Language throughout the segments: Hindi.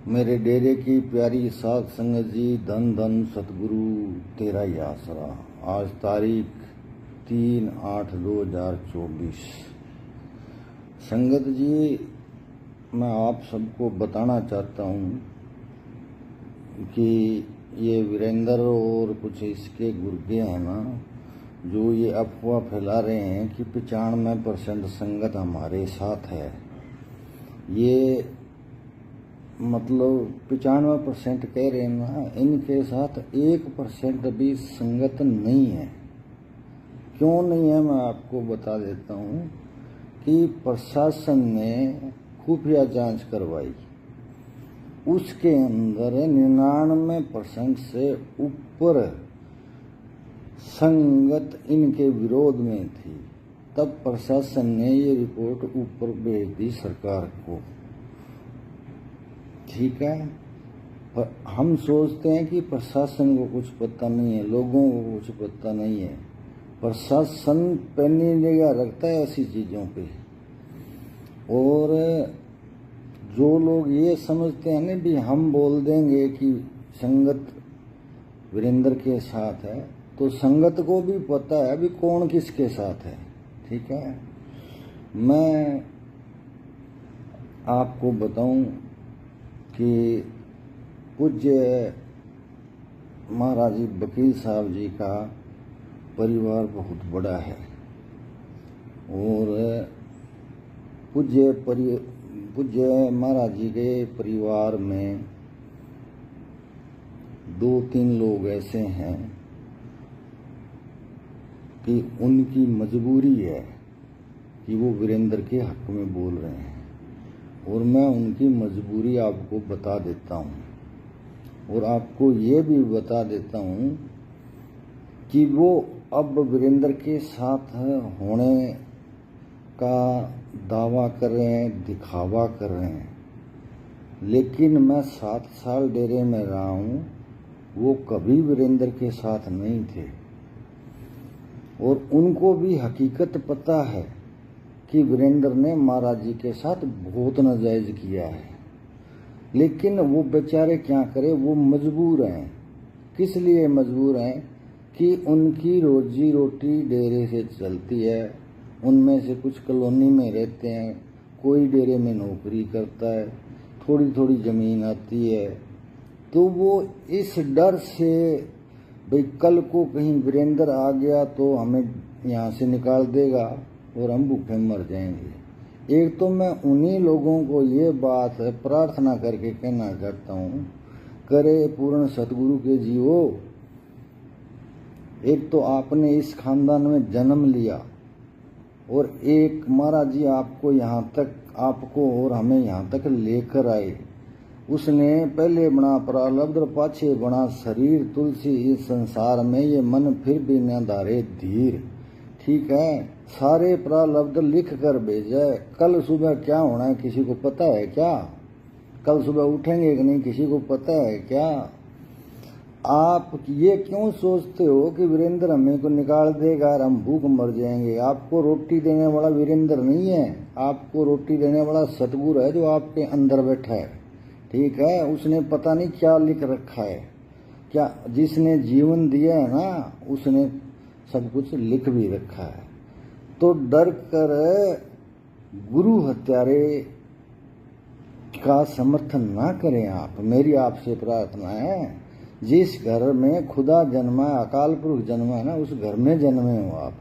मेरे डेरे की प्यारी साध संगत जी, धन धन सतगुरु तेरा ही आसरा। आज तारीख 3/8/2024। संगत जी, मैं आप सबको बताना चाहता हूँ कि ये वीरेंद्र और कुछ इसके गुर्गे हैं ना, जो ये अफवाह फैला रहे हैं कि 95% संगत हमारे साथ है। ये मतलब 95% कह रहे हैं ना, इनके साथ 1% भी संगत नहीं है। क्यों नहीं है मैं आपको बता देता हूँ कि प्रशासन ने खुफिया जांच करवाई, उसके अंदर 99% से ऊपर संगत इनके विरोध में थी। तब प्रशासन ने ये रिपोर्ट ऊपर भेज दी सरकार को। ठीक है, पर हम सोचते हैं कि प्रशासन को कुछ पता नहीं है, लोगों को कुछ पता नहीं है। प्रशासन पैनी निगाह रखता है ऐसी चीज़ों पे। और जो लोग ये समझते हैं ना भी हम बोल देंगे कि संगत वीरेंद्र के साथ है, तो संगत को भी पता है भी कौन किसके साथ है। ठीक है, मैं आपको बताऊं कि पूज्य महाराज वकील साहब जी का परिवार बहुत बड़ा है और पूज्य महाराज जी के परिवार में 2-3 लोग ऐसे हैं कि उनकी मजबूरी है कि वो वीरेंद्र के हक में बोल रहे हैं, और मैं उनकी मजबूरी आपको बता देता हूँ। और आपको ये भी बता देता हूँ कि वो अब वीरेंद्र के साथ होने का दावा कर रहे हैं, दिखावा कर रहे हैं। लेकिन मैं 7 साल डेरे में रहा हूँ, वो कभी वीरेंद्र के साथ नहीं थे। और उनको भी हकीकत पता है कि वीरेंद्र ने महाराज जी के साथ बहुत नाजायज किया है। लेकिन वो बेचारे क्या करें, वो मजबूर हैं। किस लिए मजबूर हैं कि उनकी रोजी रोटी डेरे से चलती है। उनमें से कुछ कॉलोनी में रहते हैं, कोई डेरे में नौकरी करता है, थोड़ी थोड़ी ज़मीन आती है। तो वो इस डर से भाई कल को कहीं वीरेंद्र आ गया तो हमें यहाँ से निकाल देगा और हम भूखे मर जाएंगे। एक तो मैं उन्हीं लोगों को ये बात प्रार्थना करके कहना चाहता हूँ, करे पूर्ण सतगुरु के जीवो, एक तो आपने इस खानदान में जन्म लिया और एक महाराज जी आपको यहाँ तक, आपको और हमें यहाँ तक लेकर आए। उसने पहले बना प्रारब्ध पाछे बना शरीर, तुलसी इस संसार में ये मन फिर भी न धारे धीर। ठीक है, सारे प्रारब्ध लिख कर भेजा। कल सुबह क्या होना है किसी को पता है क्या? कल सुबह उठेंगे कि नहीं किसी को पता है क्या? आप ये क्यों सोचते हो कि वीरेंद्र हमें को निकाल देगा और हम भूख मर जाएंगे? आपको रोटी देने वाला वीरेंद्र नहीं है, आपको रोटी देने वाला सतगुरु है जो आपके अंदर बैठा है। ठीक है, उसने पता नहीं क्या लिख रखा है, क्या जिसने जीवन दिया है ना, उसने सब कुछ लिख भी रखा है। तो डर कर गुरु हत्यारे का समर्थन ना करें आप। मेरी आपसे प्रार्थना है, जिस घर में खुदा जन्मा है, अकाल पुरुष जन्मा है ना, उस घर में जन्मे हो आप।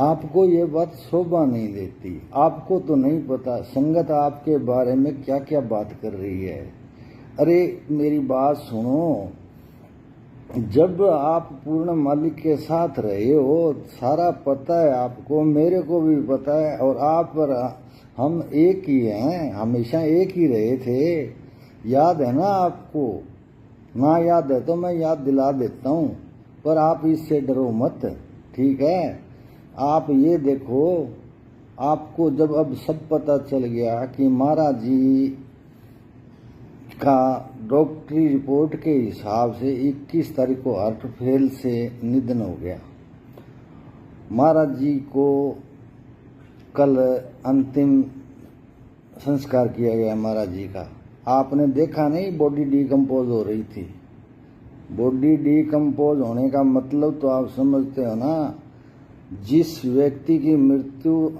आपको ये बात शोभा नहीं देती। आपको तो नहीं पता संगत आपके बारे में क्या क्या बात कर रही है। अरे मेरी बात सुनो, जब आप पूर्ण मालिक के साथ रहे हो, सारा पता है आपको, मेरे को भी पता है, और आप और हम एक ही हैं, हमेशा एक ही रहे थे। याद है ना आपको? ना याद है तो मैं याद दिला देता हूँ, पर आप इससे डरो मत। ठीक है, आप ये देखो, आपको जब अब सब पता चल गया कि महाराज जी का डॉक्टरी रिपोर्ट के हिसाब से 21 तारीख को हार्ट फेल से निधन हो गया। महाराज जी को कल अंतिम संस्कार किया गया महाराज जी का। आपने देखा नहीं, बॉडी डिकम्पोज हो रही थी। बॉडी डिकम्पोज होने का मतलब तो आप समझते हो ना, जिस व्यक्ति की मृत्यु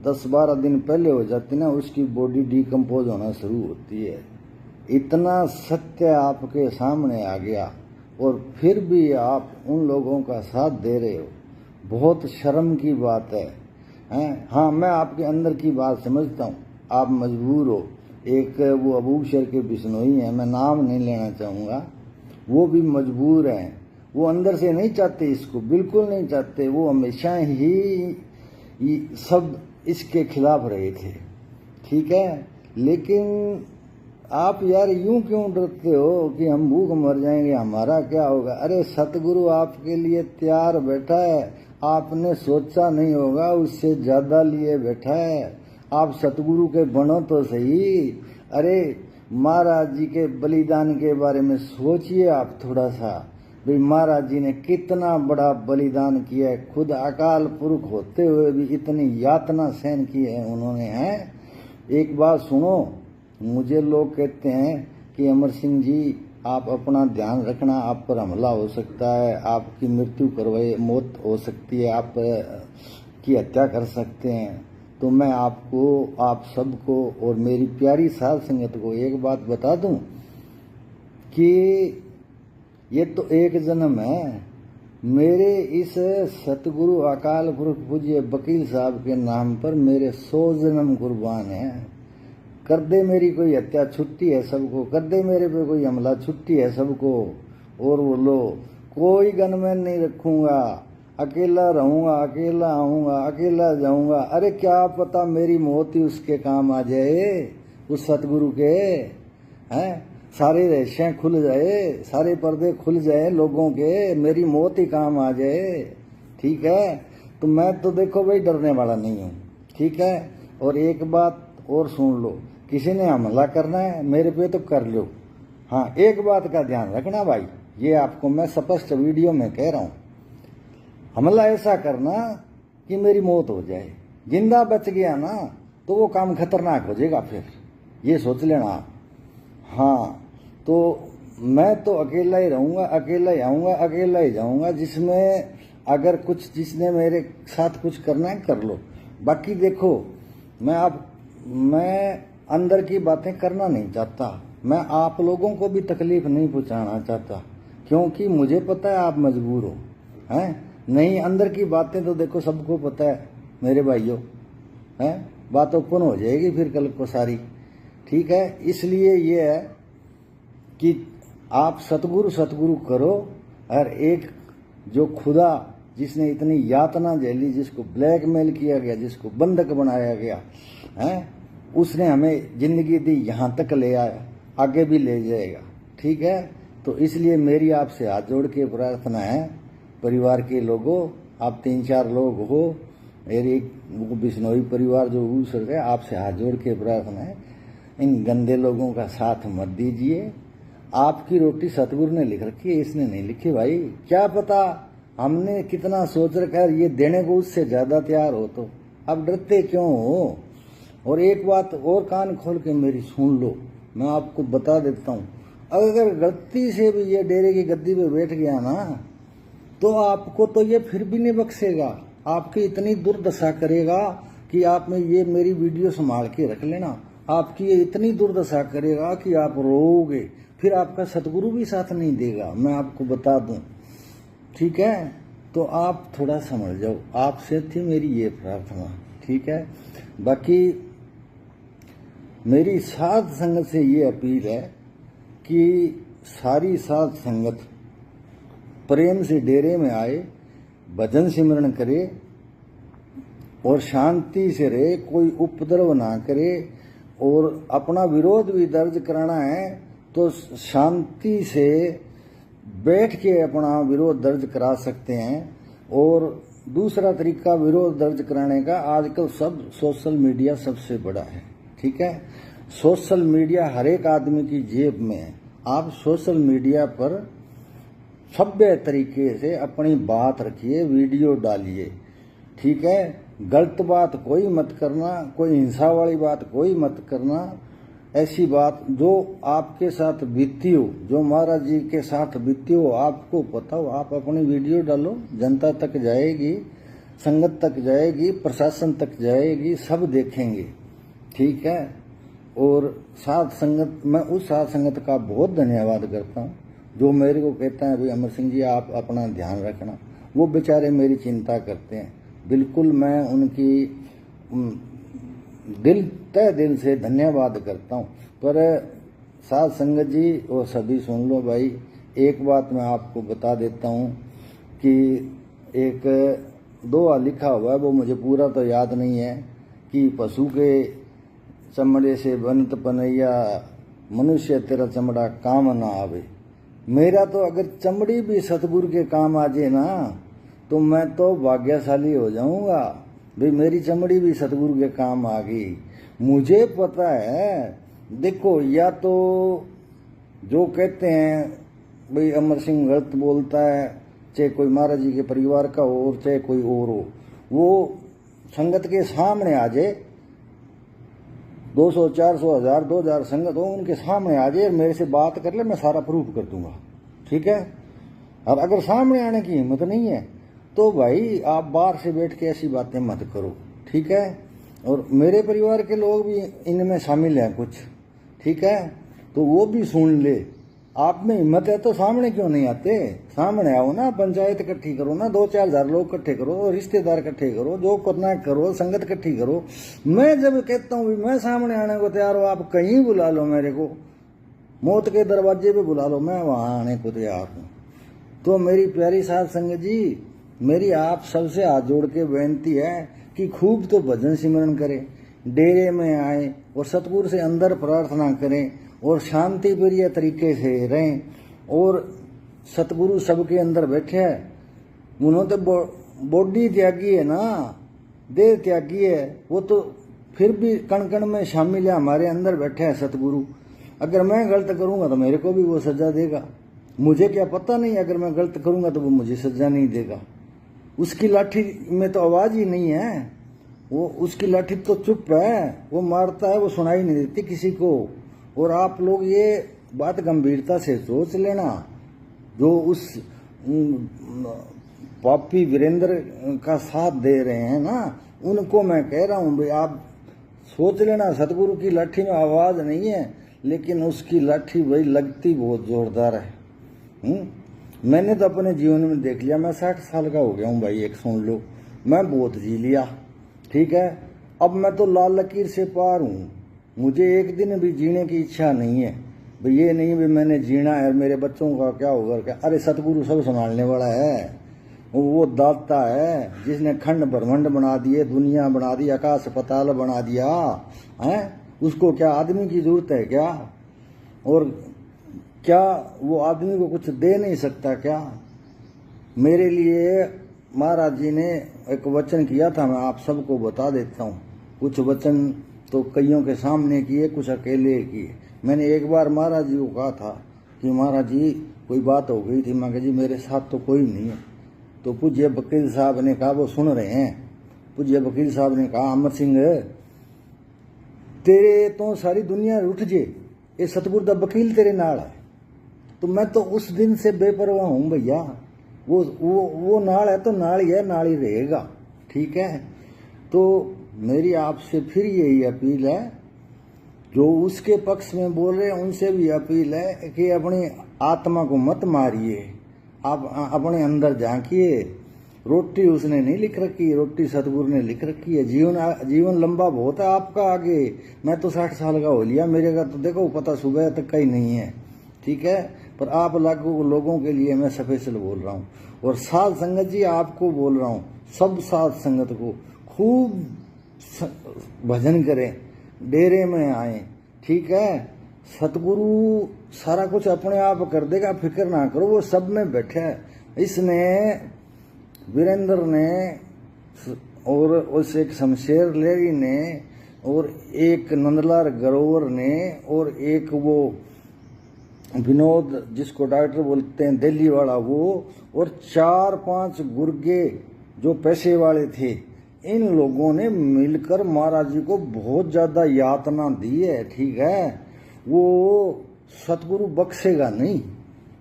10-12 दिन पहले हो जाती ना, उसकी बॉडी डिकम्पोज होना शुरू होती है। इतना सत्य आपके सामने आ गया और फिर भी आप उन लोगों का साथ दे रहे हो, बहुत शर्म की बात है। हाँ, मैं आपके अंदर की बात समझता हूँ, आप मजबूर हो। एक वो अबूशर के बिश्नोई हैं, मैं नाम नहीं लेना चाहूँगा, वो भी मजबूर हैं। वो अंदर से नहीं चाहते इसको, बिल्कुल नहीं चाहते। वो हमेशा ही सब इसके खिलाफ रहे थे, ठीक है। लेकिन आप यार यूं क्यों डरते हो कि हम भूख मर जाएंगे, हमारा क्या होगा? अरे सतगुरु आपके लिए तैयार बैठा है, आपने सोचा नहीं होगा, उससे ज्यादा लिए बैठा है। आप सतगुरु के बनो तो सही। अरे महाराज जी के बलिदान के बारे में सोचिए आप थोड़ा सा। भाई महाराज जी ने कितना बड़ा बलिदान किया है, खुद अकाल पुरख होते हुए भी इतनी यातना सहन की है उन्होंने। हैं, एक बात सुनो, मुझे लोग कहते हैं कि अमर सिंह जी आप अपना ध्यान रखना, आप पर हमला हो सकता है, आपकी मृत्यु करवाए, मौत हो सकती है, आप की हत्या कर सकते हैं। तो मैं आपको, आप सबको और मेरी प्यारी साध संगत को एक बात बता दूं कि ये तो एक जन्म है। मेरे इस सतगुरु अकाल पुरख पूज्य वकील साहब के नाम पर मेरे 100 जन्म कुर्बान हैं। कर दे मेरी कोई हत्या, छुट्टी है सबको। कर दे मेरे पे कोई हमला, छुट्टी है सबको। और बोलो, कोई गनमैन नहीं रखूंगा, अकेला रहूंगा, अकेला आऊंगा, अकेला जाऊंगा। अरे क्या पता मेरी मौत ही उसके काम आ जाए, उस सतगुरु के। हैं, सारे रहस्य खुल जाए, सारे पर्दे खुल जाए लोगों के, मेरी मौत ही काम आ जाए, ठीक है। तो मैं तो देखो भाई डरने वाला नहीं हूँ, ठीक है। और एक बात और सुन लो, किसी ने हमला करना है मेरे पे तो कर लो। हाँ, एक बात का ध्यान रखना भाई, ये आपको मैं स्पष्ट वीडियो में कह रहा हूँ, हमला ऐसा करना कि मेरी मौत हो जाए। जिंदा बच गया ना तो वो काम खतरनाक हो जाएगा, फिर ये सोच लेना आप। हाँ, तो मैं तो अकेला ही रहूंगा, अकेला ही आऊंगा, अकेला ही जाऊंगा। जिसमें अगर कुछ, जिसने मेरे साथ कुछ करना है कर लो। बाकी देखो, मैं अंदर की बातें करना नहीं चाहता, मैं आप लोगों को भी तकलीफ नहीं पहुंचाना चाहता, क्योंकि मुझे पता है आप मजबूर हो। हैं, नहीं, अंदर की बातें तो देखो सबको पता है मेरे भाइयों। हैं, बात ओपन हो जाएगी फिर कल को सारी, ठीक है। इसलिए ये है कि आप सतगुरु सतगुरु करो। और एक जो खुदा, जिसने इतनी यातना झेली, जिसको ब्लैकमेल किया गया, जिसको बंधक बनाया गया है, उसने हमें जिंदगी दी, यहाँ तक ले आया, आगे भी ले जाएगा, ठीक है। तो इसलिए मेरी आपसे हाथ जोड़ के प्रार्थना है, परिवार के लोगों, आप 3-4 लोग हो, मेरी वो बिश्नोई परिवार जो उसर गए, आपसे हाथ जोड़ के प्रार्थना है, इन गंदे लोगों का साथ मत दीजिए। आपकी रोटी सतगुरु ने लिख रखी है, इसने नहीं लिखी भाई। क्या पता हमने कितना सोच रखा है, ये देने को उससे ज्यादा तैयार हो, तो अब डरते क्यों हो? और एक बात और कान खोल के मेरी सुन लो, मैं आपको बता देता हूँ, अगर गलती से भी ये डेरे की गद्दी पे बैठ गया ना, तो आपको तो ये फिर भी नहीं बख्शेगा, आपकी इतनी दुर्दशा करेगा कि आप में ये मेरी वीडियो संभाल के रख लेना, आपकी ये इतनी दुर्दशा करेगा कि आप रोओगे, फिर आपका सतगुरु भी साथ नहीं देगा, मैं आपको बता दूं, ठीक है। तो आप थोड़ा समझ जाओ, आपसे थी मेरी ये प्रार्थना, ठीक है। बाकी मेरी साध संगत से ये अपील है कि सारी साध संगत प्रेम से डेरे में आए, भजन सिमरन करे और शांति से रहे, कोई उपद्रव ना करे। और अपना विरोध भी दर्ज कराना है तो शांति से बैठ के अपना विरोध दर्ज करा सकते हैं। और दूसरा तरीका विरोध दर्ज कराने का, आजकल सब सोशल मीडिया सबसे बड़ा है, ठीक है। सोशल मीडिया हर एक आदमी की जेब में है। आप सोशल मीडिया पर सभ्य तरीके से अपनी बात रखिए, वीडियो डालिए, ठीक है। गलत बात कोई मत करना, कोई हिंसा वाली बात कोई मत करना, ऐसी बात जो आपके साथ बीती हो, जो महाराज जी के साथ बीती हो, आपको पता हो, आप अपनी वीडियो डालो, जनता तक जाएगी, संगत तक जाएगी, प्रशासन तक जाएगी, सब देखेंगे, ठीक है। और साध संगत, मैं उस साध संगत का बहुत धन्यवाद करता हूँ जो मेरे को कहता है भाई अमर सिंह जी आप अपना ध्यान रखना। वो बेचारे मेरी चिंता करते हैं, बिल्कुल मैं उनकी तहे दिल से धन्यवाद करता हूँ। पर साध संगत जी और सभी सुन लो भाई, एक बात मैं आपको बता देता हूँ कि एक दोहा लिखा हुआ है, वो मुझे पूरा तो याद नहीं है, कि पशु के चमड़े से बनत पनैया, मनुष्य तेरा चमड़ा काम ना आवे। मेरा तो अगर चमड़ी भी सतगुरु के काम आ जाए ना तो मैं तो भाग्यशाली हो जाऊंगा भाई, मेरी चमड़ी भी सतगुरु के काम आ गई। मुझे पता है, देखो या तो जो कहते हैं भाई अमर सिंह गलत बोलता है, चाहे कोई महाराज जी के परिवार का हो और चाहे कोई और हो, वो संगत के सामने आ जाए, 200 400 1000 2000 संगत हो, उनके सामने आ जाए, मेरे से बात कर ले, मैं सारा प्रूफ कर दूंगा, ठीक है। और अगर सामने आने की हिम्मत नहीं है तो भाई आप बाहर से बैठ के ऐसी बातें मत करो, ठीक है। और मेरे परिवार के लोग भी इनमें शामिल हैं कुछ, ठीक है, तो वो भी सुन ले। आप में हिम्मत है तो सामने क्यों नहीं आते? सामने आओ ना, पंचायत इकट्ठी करो ना, 2-4 हजार लोग इकट्ठे करो, रिश्तेदार इकट्ठे करो, जो करना है करो, संगत इकट्ठी करो। मैं जब कहता हूँ मैं सामने आने को तैयार हो, आप कहीं बुला लो मेरे को, मौत के दरवाजे पे बुला लो, मैं वहां आने को तैयार हूँ। तो मेरी प्यारी साध संगत जी, मेरी आप सबसे हाथ जोड़ के बेनती है कि खूब तो भजन सिमरन करें, डेरे में आए और सतगुरु से अंदर प्रार्थना करें और शांति प्रिय तरीके से रहें। और सतगुरु सबके अंदर बैठे है, उन्होंने तो बॉडी त्यागी है ना, देह त्यागी है, वो तो फिर भी कण कण में शामिल है, हमारे अंदर बैठे है सतगुरु। अगर मैं गलत करूंगा तो मेरे को भी वो सजा देगा, मुझे क्या पता नहीं, अगर मैं गलत करूंगा तो वो मुझे सजा नहीं देगा। उसकी लाठी में तो आवाज ही नहीं है, वो उसकी लाठी तो चुप है, वो मारता है, वो सुनाई नहीं देती किसी को। और आप लोग ये बात गंभीरता से सोच लेना, जो उस पापी वीरेंद्र का साथ दे रहे हैं ना, उनको मैं कह रहा हूं भाई आप सोच लेना, सतगुरु की लाठी में आवाज नहीं है, लेकिन उसकी लाठी भाई लगती बहुत जोरदार है। मैंने तो अपने जीवन में देख लिया, मैं 60 साल का हो गया हूँ भाई, एक सुन लो, मैं बहुत जी लिया, ठीक है। अब मैं तो लाल लकीर से पार हूँ, मुझे एक दिन भी जीने की इच्छा नहीं है भाई। ये नहीं भी मैंने जीना है, मेरे बच्चों का क्या होगा क्या, अरे सतगुरु सब संभालने वाला है, वो दाता है जिसने खंड ब्रह्मांड बना दिए, दुनिया बना दी, आकाश पताल बना दिया है। उसको क्या आदमी की जरूरत है क्या? और क्या वो आदमी को कुछ दे नहीं सकता क्या? मेरे लिए महाराज जी ने एक वचन किया था, मैं आप सबको बता देता हूँ। कुछ वचन तो कईयों के सामने किए, कुछ अकेले किए। मैंने एक बार महाराज जी को कहा था कि महाराज जी कोई बात हो गई थी, मैं कहा जी मेरे साथ तो कोई नहीं है। तो पूज्य वकील साहब ने कहा, वो सुन रहे हैं, पूज्य वकील साहब ने कहा अमर सिंह तेरे तो सारी दुनिया उठ जे, ये सतगुरु दा वकील तेरे नाल है। तो मैं तो उस दिन से बेपरवाह हूं भैया, वो नाल है तो नाल ही है, नाल ही रहेगा, ठीक है। तो मेरी आपसे फिर यही अपील है, जो उसके पक्ष में बोल रहे हैं उनसे भी अपील है कि अपनी आत्मा को मत मारिए, आप अपने अंदर झांकिए। रोटी उसने नहीं लिख रखी, रोटी सतगुरु ने लिख रखी है। जीवन लंबा बहुत है आपका आगे, मैं तो 60 साल का हो लिया, मेरे का तो देखो पता सुबह तक का ही नहीं है, ठीक है। पर आप लोगों के लिए मैं स्पेशल बोल रहा हूँ। और साध संगत जी आपको बोल रहा हूँ, सब साध संगत को खूब भजन करें, डेरे में आए, ठीक है। सतगुरु सारा कुछ अपने आप कर देगा, फिक्र ना करो, वो सब में बैठा है। इसने वीरेंद्र ने और उस एक शमशेर लेरी ने और एक नंदलाल ग्रोवर ने और एक वो विनोद जिसको डॉक्टर बोलते हैं दिल्ली वाला वो, और 4-5 गुर्गे जो पैसे वाले थे, इन लोगों ने मिलकर महाराज जी को बहुत ज्यादा यातना दी है, ठीक है। वो सतगुरु बख्शेगा नहीं,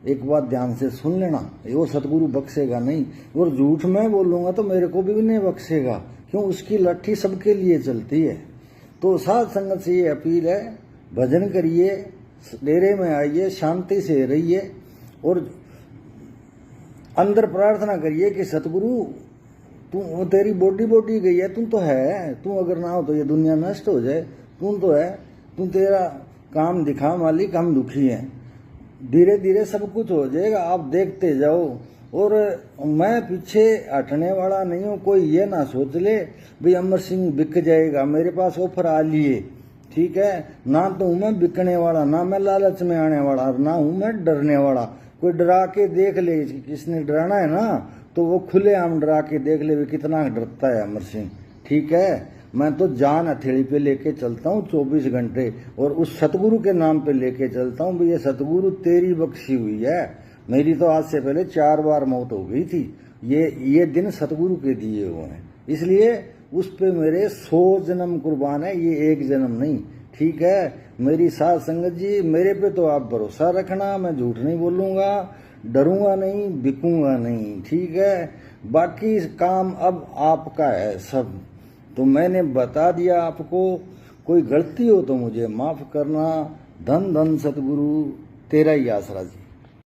एक बात ध्यान से सुन लेना, वो सतगुरु बख्शेगा नहीं। और झूठ में बोलूंगा तो मेरे को भी नहीं बख्शेगा, क्यों, उसकी लट्ठी सबके लिए चलती है। तो साध संगत से ये अपील है, भजन करिए, डेरे में आइए, शांति से रहिए और अंदर प्रार्थना करिए कि सतगुरु तू, तेरी बॉडी गई है, तू तो है, तू अगर ना हो तो ये दुनिया नष्ट हो जाए, तू तो है, तू तेरा काम दिखा मालिक, हम दुखी हैं। धीरे धीरे सब कुछ हो जाएगा, आप देखते जाओ। और मैं पीछे हटने वाला नहीं हूँ, कोई ये ना सोच ले भाई अमर सिंह बिक जाएगा, मेरे पास ऑफर आ लिए, ठीक है। ना तो हूं मैं बिकने वाला, ना मैं लालच में आने वाला, ना हूं मैं डरने वाला। कोई डरा के देख ले, किसने डराना है ना तो वो खुलेआम डरा के देख ले भी कितना डरता है अमर सिंह, ठीक है। मैं तो जान हथेली पे लेके चलता हूँ 24 घंटे, और उस सतगुरु के नाम पे लेके चलता हूँ भाई ये सतगुरु तेरी बख्शी हुई है। मेरी तो आज से पहले 4 बार मौत हो गई थी, ये दिन सतगुरु के दिए हुए हैं, इसलिए उस पे मेरे 100 जन्म कुर्बान है, ये एक जन्म नहीं, ठीक है। मेरी साध संगत जी, मेरे पे तो आप भरोसा रखना, मैं झूठ नहीं बोलूंगा, डरूंगा नहीं, बिकूंगा नहीं, ठीक है। बाकी काम अब आपका है सब, तो मैंने बता दिया आपको। कोई गलती हो तो मुझे माफ करना। धन धन सतगुरु, तेरा ही आसरा जी।